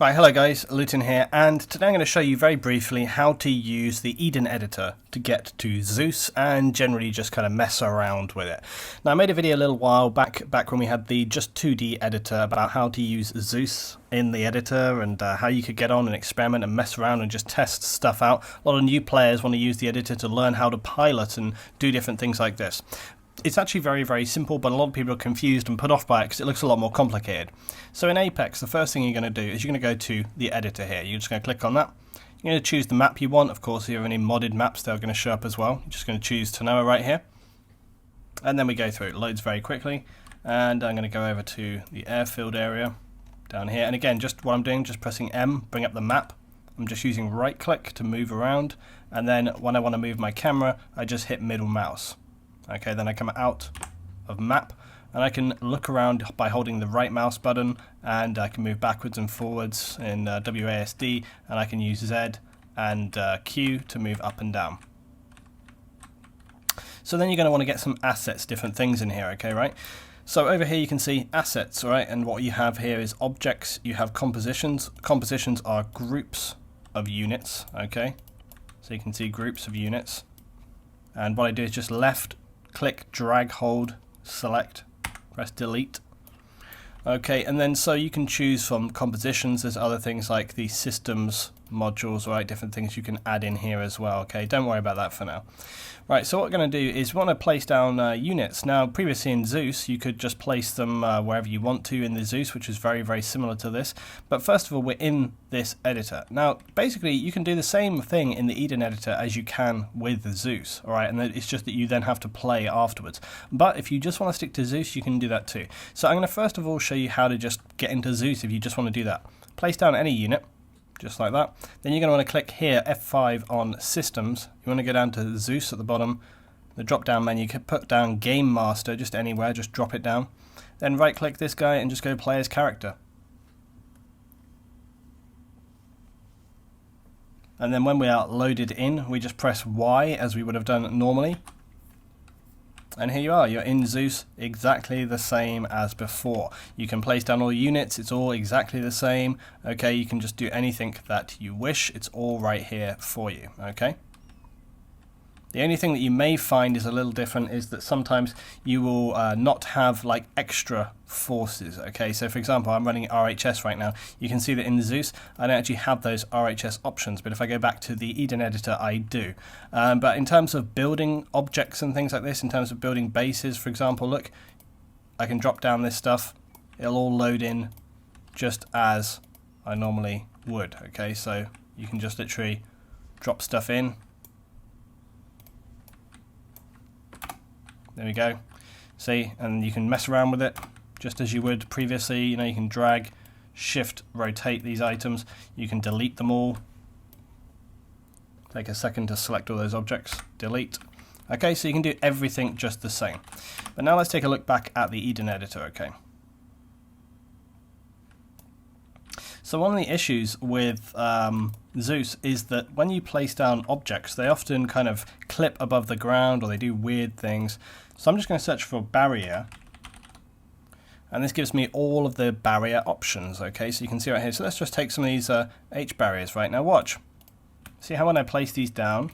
Right, hello guys, Luton here, and today I'm going to show you very briefly how to use the Eden editor to get to Zeus and generally just kind of mess around with it. Now I made a video a little while back when we had the just 2D editor about how to use Zeus in the editor and how you could get on and experiment and mess around and just test stuff out. A lot of new players want to use the editor to learn how to pilot and do different things like this. It's actually very, very simple, but a lot of people are confused and put off by it because it looks a lot more complicated. So in Apex, the first thing you're going to do is you're going to go to the editor here. You're just going to click on that. You're going to choose the map you want. Of course, if you have any modded maps, they're going to show up as well. You're just going to choose Tanoa right here. And then we go through. It loads very quickly. And I'm going to go over to the airfield area down here. And again, just what I'm doing, just pressing M, bring up the map. I'm just using right click to move around. And then when I want to move my camera, I just hit middle mouse. Okay, then I come out of map and I can look around by holding the right mouse button, and I can move backwards and forwards in WASD, and I can use Z and Q to move up and down. So then you're going to want to get some assets, different things in here, okay, right? So over here you can see assets, right? And what you have here is objects, you have compositions. Compositions are groups of units, okay? So you can see groups of units. And what I do is just left click, drag, hold, select, press delete. Okay, and then so you can choose from compositions. There's other things like the systems modules, right? Different things you can add in here as well. Okay, don't worry about that for now. Right, so what we're going to do is we want to place down units. Now, previously in Zeus, you could just place them wherever you want to in the Zeus, which is very, very similar to this. But first of all, we're in this editor. Now, basically, you can do the same thing in the Eden editor as you can with Zeus, all right? And it's just that you then have to play afterwards. But if you just want to stick to Zeus, you can do that too. So I'm going to first of all show you how to just get into Zeus if you just want to do that. Place down any unit. Just like that. Then you're going to want to click here, F5 on Systems. You want to go down to Zeus at the bottom. The drop down menu, you can put down Game Master just anywhere, just drop it down. Then right click this guy and just go play as character. And then when we are loaded in, we just press Y as we would have done normally. And here you are, you're in Zeus exactly the same as before. You can place down all units, it's all exactly the same. Okay, you can just do anything that you wish, it's all right here for you, okay? The only thing that you may find is a little different is that sometimes you will not have like extra forces, okay? So for example, I'm running RHS right now. You can see that in Zeus, I don't actually have those RHS options, but if I go back to the Eden editor, I do. But in terms of building objects and things like this, in terms of building bases, for example, look, I can drop down this stuff. It'll all load in just as I normally would, okay? So you can just literally drop stuff in. There we go. See, and you can mess around with it just as you would previously. You know, you can drag, shift, rotate these items. You can delete them all. Take a second to select all those objects. Delete. Okay, so you can do everything just the same. But now let's take a look back at the Eden editor, okay? So one of the issues with Zeus is that when you place down objects, they often kind of clip above the ground or they do weird things. So I'm just going to search for barrier, and this gives me all of the barrier options, okay? So you can see right here. So let's just take some of these H barriers, right? Now watch. See how when I place these down,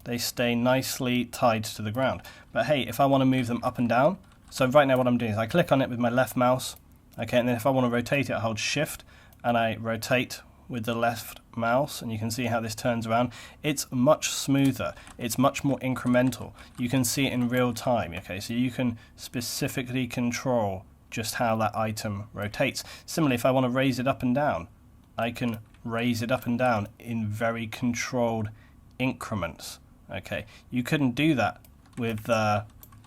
they stay nicely tied to the ground. But hey, if I want to move them up and down, so right now what I'm doing is I click on it with my left mouse, okay, and then if I want to rotate it, I hold shift, and I rotate with the left mouse, and you can see how this turns around. It's much smoother, it's much more incremental. You can see it in real time, okay, so you can specifically control just how that item rotates. Similarly, if I want to raise it up and down, I can raise it up and down in very controlled increments, okay. You couldn't do that with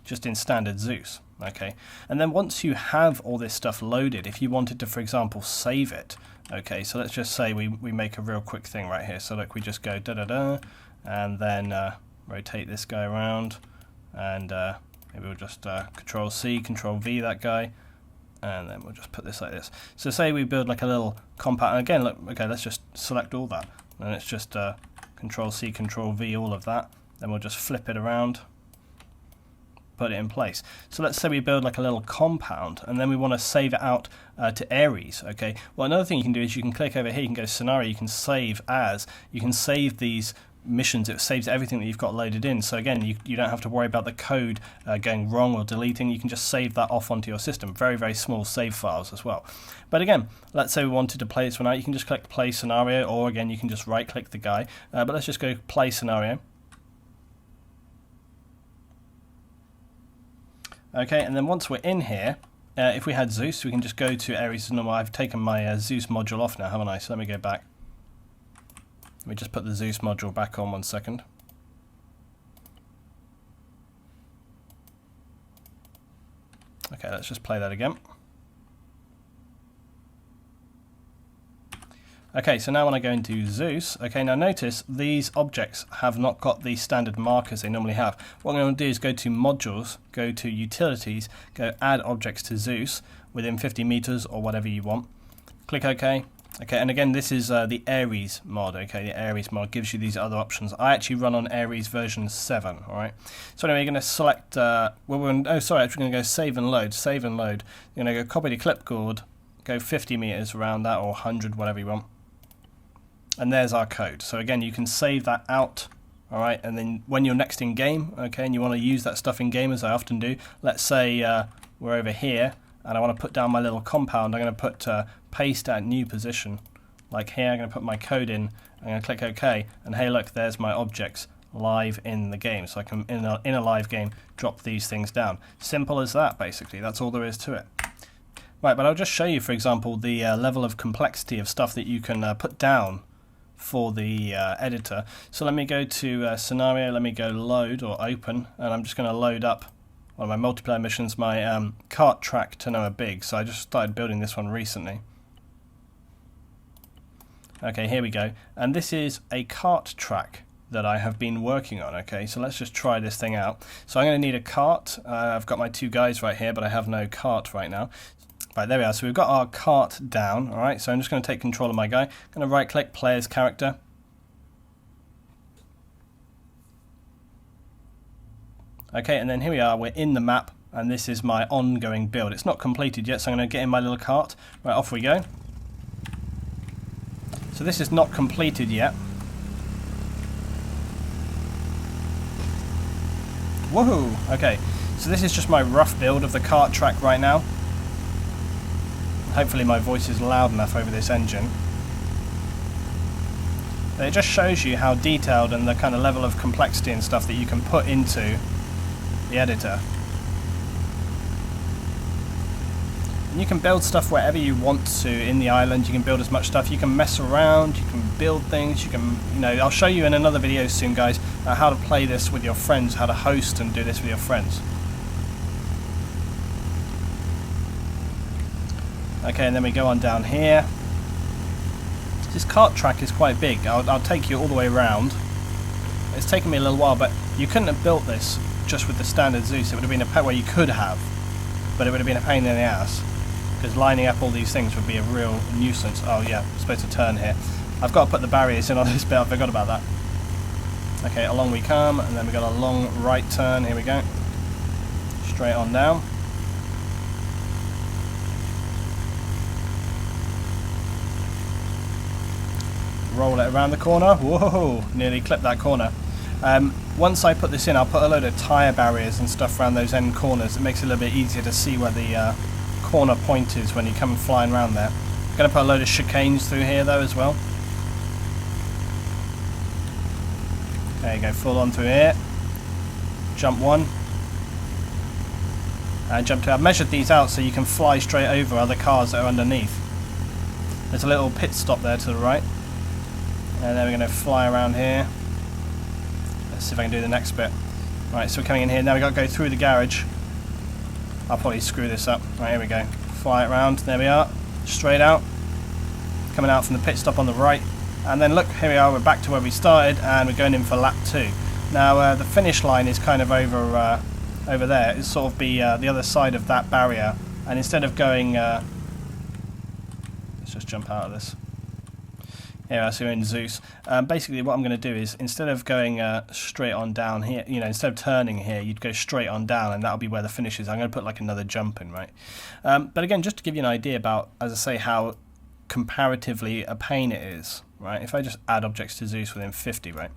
just in standard Zeus, okay. And then once you have all this stuff loaded, if you wanted to, for example, save it, okay, so let's just say we make a real quick thing right here. So look, we just go da-da-da, and then rotate this guy around, and maybe we'll just Control-C, Control-V that guy, and then we'll just put this like this. So say we build like a little compound, and again, look, okay, let's just select all that, and it's just Control-C, Control-V, all of that. Then we'll just flip it around, put it in place. So let's say we build like a little compound, and then we want to save it out to Ares. Okay. Well, another thing you can do is you can click over here, you can go scenario, you can save as, you can save these missions. It saves everything that you've got loaded in, so again you don't have to worry about the code going wrong or deleting. You can just save that off onto your system. Very small save files as well. But again, let's say we wanted to play this one out, you can just click play scenario, or again you can just right click the guy, but let's just go play scenario. Okay, and then once we're in here, if we had Zeus, we can just go to Ares as normal. I've taken my Zeus module off now, haven't I? So let me go back. Let me just put the Zeus module back on 1 second. Okay, let's just play that again. Okay, so now when I go into Zeus, okay, now notice these objects have not got the standard markers they normally have. What I'm going to do is go to Modules, go to Utilities, go Add Objects to Zeus within 50 meters or whatever you want. Click OK. Okay, and again, this is the Ares mod. Okay, the Ares mod gives you these other options. I actually run on Ares version 7. All right. So anyway, you're going to select. Well, we're actually going to go save and load. Save and load. You're going to go copy to clipboard. Go 50 meters around that, or 100, whatever you want. And there's our code. So again, you can save that out. All right, and then when you're next in game, okay, and you want to use that stuff in game, as I often do. Let's say we're over here, and I want to put down my little compound. I'm going to put paste at new position, like here. I'm going to put my code in. I'm going to click OK, and hey, look, there's my objects live in the game. So I can, in a live game, drop these things down. Simple as that, basically. That's all there is to it. Right, but I'll just show you, for example, the level of complexity of stuff that you can put down for the editor. So let me go to scenario, let me go load or open, and I'm just going to load up one of my multiplayer missions, my kart track to Noah Big. So I just started building this one recently. Okay, here we go, and this is a kart track that I have been working on. Okay, so let's just try this thing out. So I'm going to need a cart. I've got my two guys right here, but I have no cart right now. Right, there we are. So we've got our cart down. All right, so I'm just going to take control of my guy. I'm going to right-click Player's Character. Okay, and then here we are. We're in the map, and this is my ongoing build. It's not completed yet, so I'm going to get in my little cart. Right, off we go. So this is not completed yet. Woohoo! Okay, so this is just my rough build of the kart track right now. Hopefully my voice is loud enough over this engine. But it just shows you how detailed and the kind of level of complexity and stuff that you can put into the editor. And you can build stuff wherever you want to in the island. You can build as much stuff. You can mess around. You can build things. You can, I'll show you in another video soon, guys, how to play this with your friends, how to host and do this with your friends. Okay, and then we go on down here. This kart track is quite big. I'll take you all the way around. It's taken me a little while, but you couldn't have built this just with the standard Zeus. It would have been a well, you could have, but it would have been a pain in the ass, because lining up all these things would be a real nuisance. Oh yeah, I'm supposed to turn here. I've got to put the barriers in on this bit. I forgot about that. Okay, along we come, and then we got a long right turn. Here we go. Straight on down. Roll it around the corner. Whoa, nearly clipped that corner. Once I put this in, I'll put a load of tyre barriers and stuff around those end corners. It makes it a little bit easier to see where the corner point is when you come flying around there. I'm going to put a load of chicanes through here though as well. There you go, full on through here. Jump one. And jump two. I've measured these out so you can fly straight over other cars that are underneath. There's a little pit stop there to the right. And then we're going to fly around here. Let's see if I can do the next bit. Right, so we're coming in here. Now we've got to go through the garage. I'll probably screw this up. Right, here we go. Fly it around. There we are. Straight out. Coming out from the pit stop on the right. And then look, here we are. We're back to where we started, and we're going in for lap 2. Now, the finish line is kind of over there. It's sort of the other side of that barrier. And instead of going... let's just jump out of this. Here, so in Zeus. Basically, what I'm going to do is, instead of going straight on down here, you know, instead of turning here, you'd go straight on down, and that'll be where the finish is. I'm going to put like another jump in, right? But again, just to give you an idea about, as I say, how comparatively a pain it is, right? If I just add objects to Zeus within 50, right?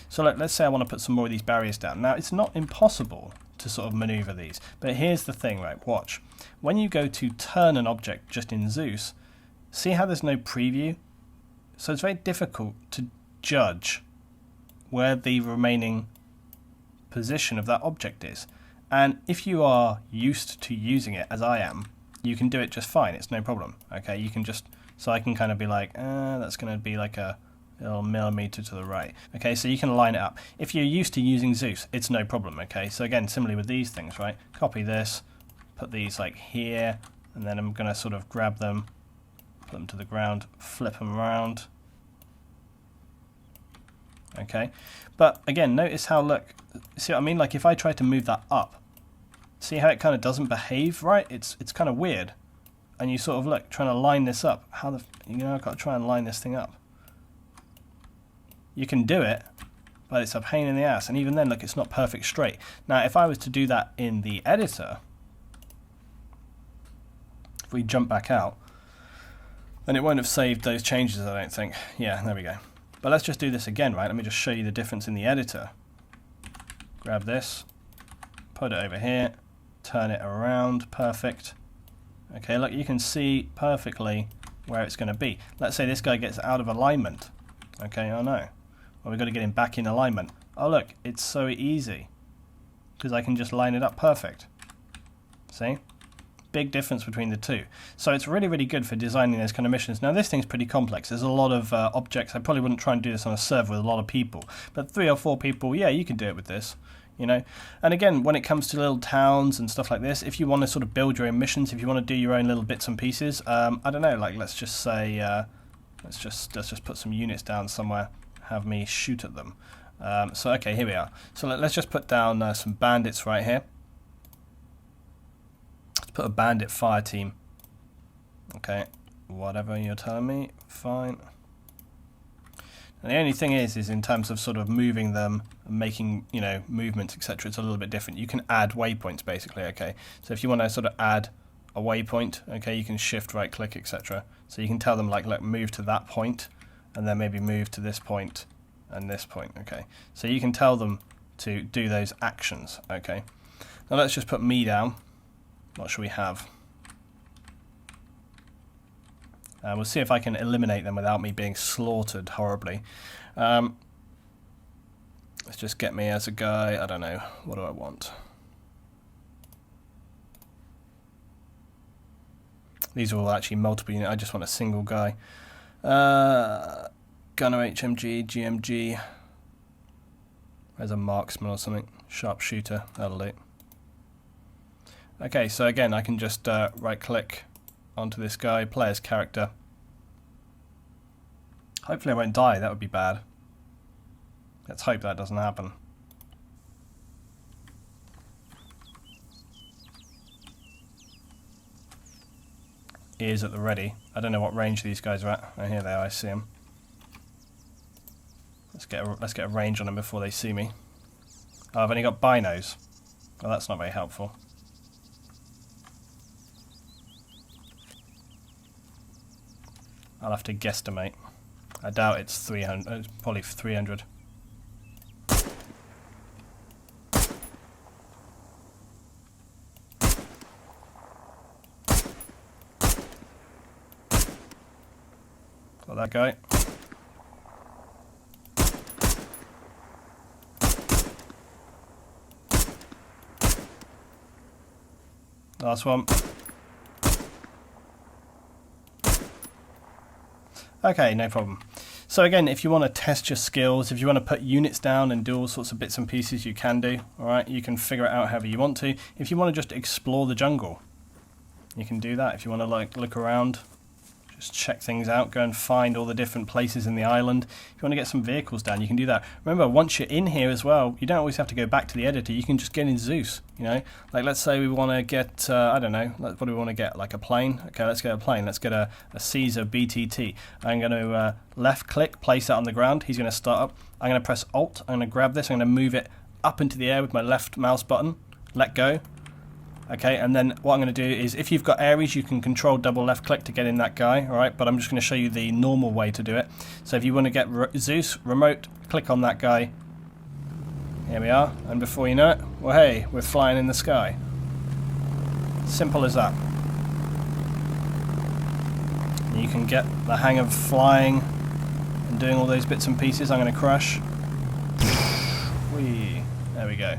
So let's say I want to put some more of these barriers down. Now, it's not impossible to sort of maneuver these, but here's the thing, right? Watch. When you go to turn an object just in Zeus, see how there's no preview? So it's very difficult to judge where the remaining position of that object is. And if you are used to using it, as I am, you can do it just fine. It's no problem. Okay, you can just, so I can kind of be like, that's going to be like a little millimeter to the right. Okay, so you can line it up. If you're used to using Zeus, it's no problem. Okay, so again, similarly with these things, right? Copy this, put these like here, and then I'm going to sort of grab them, put them to the ground, flip them around. Okay, but again, notice how, look, see what I mean? Like if I try to move that up, see how it kind of doesn't behave right? It's kind of weird. And you sort of look, trying to line this up. How the, you know, I've got to try and line this thing up. You can do it, but it's a pain in the ass. And even then, look, it's not perfect straight. Now, if I was to do that in the editor, if we jump back out, then it won't have saved those changes, I don't think. Yeah, there we go. But let's just do this again, right? Let me just show you the difference in the editor. Grab this, put it over here, turn it around, perfect. Okay, look, you can see perfectly where it's going to be. Let's say this guy gets out of alignment. Okay, oh no. Well, we've got to get him back in alignment. Oh look, it's so easy. Because I can just line it up perfect. See? Big difference between the two. So it's really, really good for designing those kind of missions. Now this thing's pretty complex. There's a lot of objects. I probably wouldn't try and do this on a server with a lot of people. But 3 or 4 people, yeah, you can do it with this. You know, and again, when it comes to little towns and stuff like this, if you want to sort of build your own missions, if you want to do your own little bits and pieces, I don't know, like let's just say, let's just put some units down somewhere, have me shoot at them. So okay, here we are. So let's just put down some bandits right here. Let's put a bandit fire team. Okay, whatever you're telling me, fine. And the only thing is in terms of sort of moving them and making, you know, movements, etc., it's a little bit different. You can add waypoints, basically, okay? So if you want to sort of add a waypoint, okay, you can shift, right click, etc. So you can tell them, like, look, move to that point, and then maybe move to this point and this point, okay? So you can tell them to do those actions, okay? Now let's just put me down. What should we have? We'll see if I can eliminate them without me being slaughtered horribly. Let's just get me as a guy. I don't know. What do I want? These are all actually multiple units. I just want a single guy. Gunner, HMG, GMG. There's a marksman or something. Sharpshooter. That'll do. Okay, so again, I can just right-click onto this guy, player's character. Hopefully I won't die, that would be bad. Let's hope that doesn't happen. Ears at the ready. I don't know what range these guys are at. Oh, here they are, I see them. Let's get a range on them before they see me. Oh, I've only got binos. Well, that's not very helpful. I'll have to guesstimate. I doubt it's 300. It's probably 300. Got that guy. Last one. Okay, no problem. So again, if you want to test your skills, if you want to put units down and do all sorts of bits and pieces, you can do. Alright, you can figure it out however you want to. If you want to just explore the jungle, you can do that. If you want to like look around, Just check things out, go and find all the different places in the island. If you want to get some vehicles down, you can do that. Remember, once you're in here as well, you don't always have to go back to the editor. You can just get in Zeus, you know. Like, let's say we want to get, I don't know, what do we want to get? Like a plane? Okay, let's get a plane. Let's get a Caesar BTT. I'm going to left-click, place that on the ground. He's going to start up. I'm going to press Alt. I'm going to grab this. I'm going to move it up into the air with my left mouse button. Let go. Okay, and then what I'm going to do is, if you've got Ares, you can control double left click to get in that guy, alright, but I'm just going to show you the normal way to do it. So if you want to get Zeus, remote, click on that guy. Here we are, and before you know it, well hey, we're flying in the sky. Simple as that. You can get the hang of flying and doing all those bits and pieces. I'm going to crash. Whee. There we go.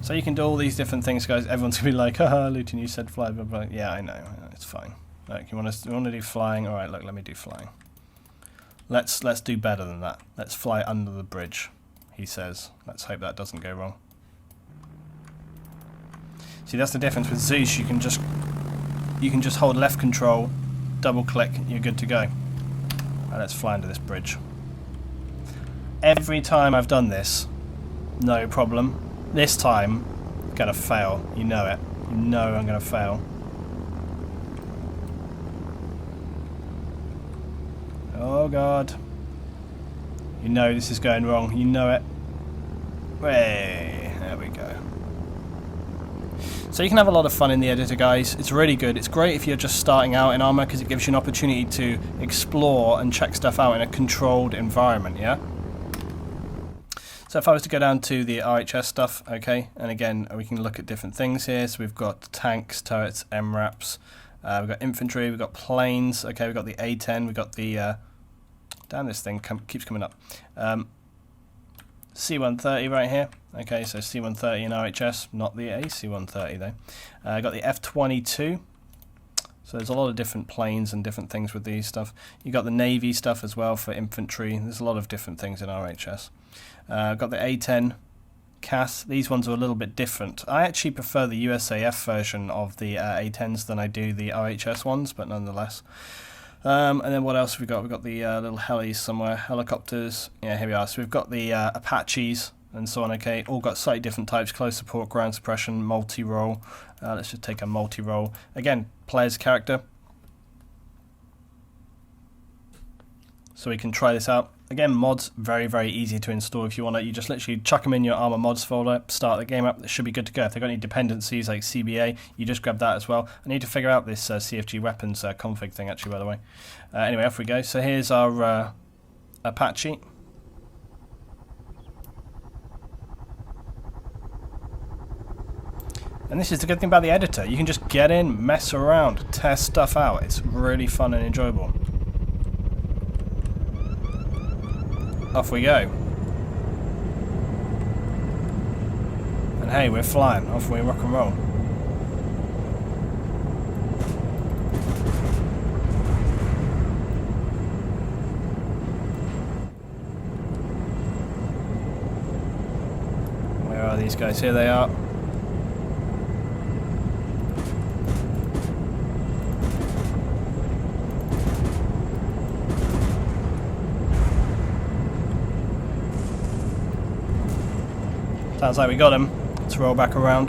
So you can do all these different things, guys. Everyone's going to be like, haha, Luton, you said fly, blah, blah. Yeah, I know. It's fine. Look, you want to do flying? All right, look, let me do flying. Let's do better than that. Let's fly under the bridge, he says. Let's hope that doesn't go wrong. See, that's the difference with Zeus. You can just hold left control, double click, you're good to go. All right, let's fly under this bridge. Every time I've done this, no problem. This time, I'm going to fail. You know it. You know I'm going to fail. Oh god. You know this is going wrong. You know it. Way. There we go. So you can have a lot of fun in the editor, guys. It's really good. It's great if you're just starting out in ARMA because it gives you an opportunity to explore and check stuff out in a controlled environment, yeah? So if I was to go down to the RHS stuff, okay, and again, we can look at different things here. So we've got tanks, turrets, MRAPs, we've got infantry, we've got planes, okay, we've got the A10, we've got the, damn, this thing keeps coming up, C-130 right here, okay, so C-130 in RHS, not the AC-130 though. Got the F-22. So there's a lot of different planes and different things with these stuff. You've got the Navy stuff as well for infantry. There's a lot of different things in RHS. I've got the A10 CAS. These ones are a little bit different. I actually prefer the USAF version of the A10s than I do the RHS ones, but nonetheless. And then what else have we got? We've got the little helis somewhere, helicopters. Yeah, here we are. So we've got the Apaches and so on, okay, all got slightly different types: close support, ground suppression, multi-role. Let's just take a multi-role. Again, player's character. So we can try this out. Again, mods, very, very easy to install if you want to. You just literally chuck them in your ARMA mods folder, start the game up, it should be good to go. If they've got any dependencies like CBA, you just grab that as well. I need to figure out this CFG weapons config thing actually, by the way. Anyway, off we go. So here's our Apache. And this is the good thing about the editor. You can just get in, mess around, test stuff out. It's really fun and enjoyable. Off we go. And hey, we're flying. Off we rock and roll. Where are these guys? Here they are. Sounds like we got him. Let's roll back around.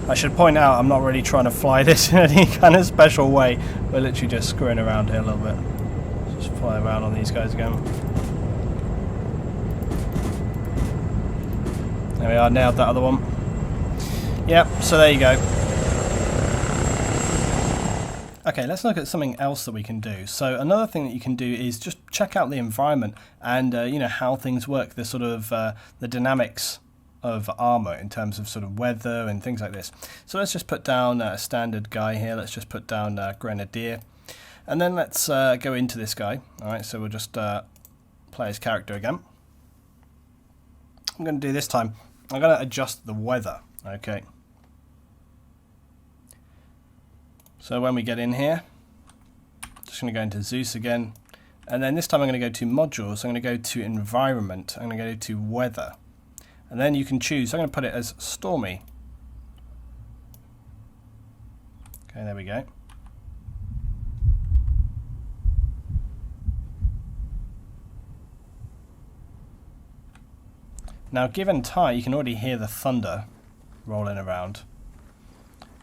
I should point out I'm not really trying to fly this in any kind of special way. We're literally just screwing around here a little bit. Just fly around on these guys again. There we are, nailed that other one. Yep, so there you go. Okay, let's look at something else that we can do. So another thing that you can do is just check out the environment and you know, how things work, the sort of the dynamics of ARMA in terms of sort of weather and things like this. So let's just put down a standard guy here. Let's just put down Grenadier, and then let's go into this guy. All right, so we'll just play his character again. I'm going to do this time. I'm going to adjust the weather. Okay. So when we get in here, just going to go into Zeus again, and then this time I'm going to go to modules, I'm going to go to environment, I'm going to go to weather, and then you can choose. I'm going to put it as stormy. Okay, there we go. Now, given time, you can already hear the thunder rolling around.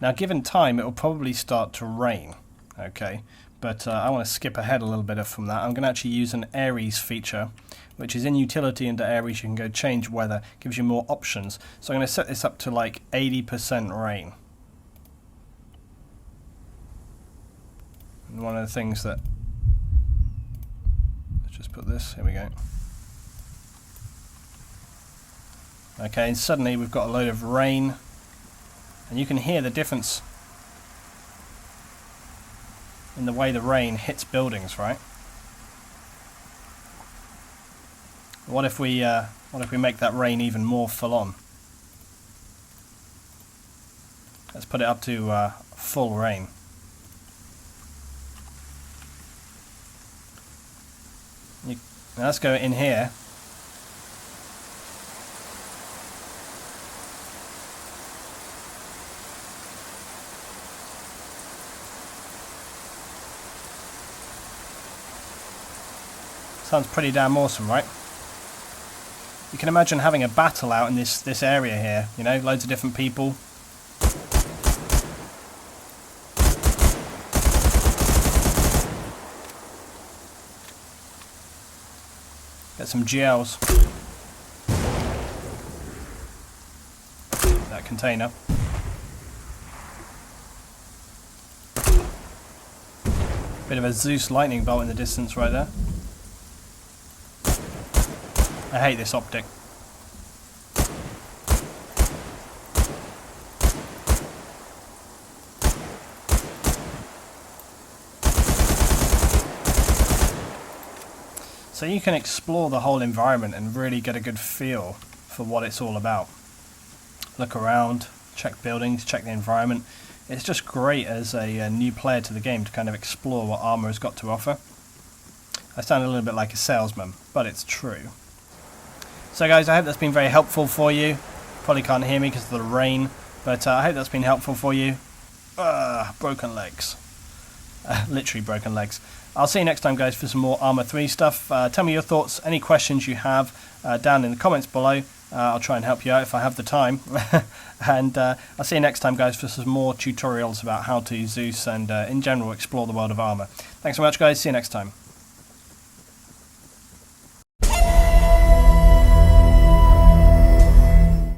Now, given time, it will probably start to rain, okay? But I want to skip ahead a little bit from that. I'm going to actually use an Aries feature, which is in utility into Aries. You can go change weather, gives you more options. So I'm going to set this up to like 80% rain. And one of the things that, let's just put this, here we go. Okay, and suddenly we've got a load of rain, and you can hear the difference in the way the rain hits buildings, right? What if we make that rain even more full on? Let's put it up to full rain. Now let's go in here. Sounds pretty damn awesome, right? You can imagine having a battle out in this area here, you know, loads of different people. Get some GLs. That container. Bit of a Zeus lightning bolt in the distance right there. I hate this optic. So you can explore the whole environment and really get a good feel for what it's all about. Look around, check buildings, check the environment. It's just great as a new player to the game to kind of explore what ARMA has got to offer. I sound a little bit like a salesman, but it's true. So guys, I hope that's been very helpful for you. Probably can't hear me because of the rain, but I hope that's been helpful for you. Broken legs. Literally broken legs. I'll see you next time, guys, for some more ARMA 3 stuff. Tell me your thoughts, any questions you have down in the comments below. I'll try and help you out if I have the time. And I'll see you next time, guys, for some more tutorials about how to Zeus and in general explore the world of ARMA. Thanks so much, guys. See you next time.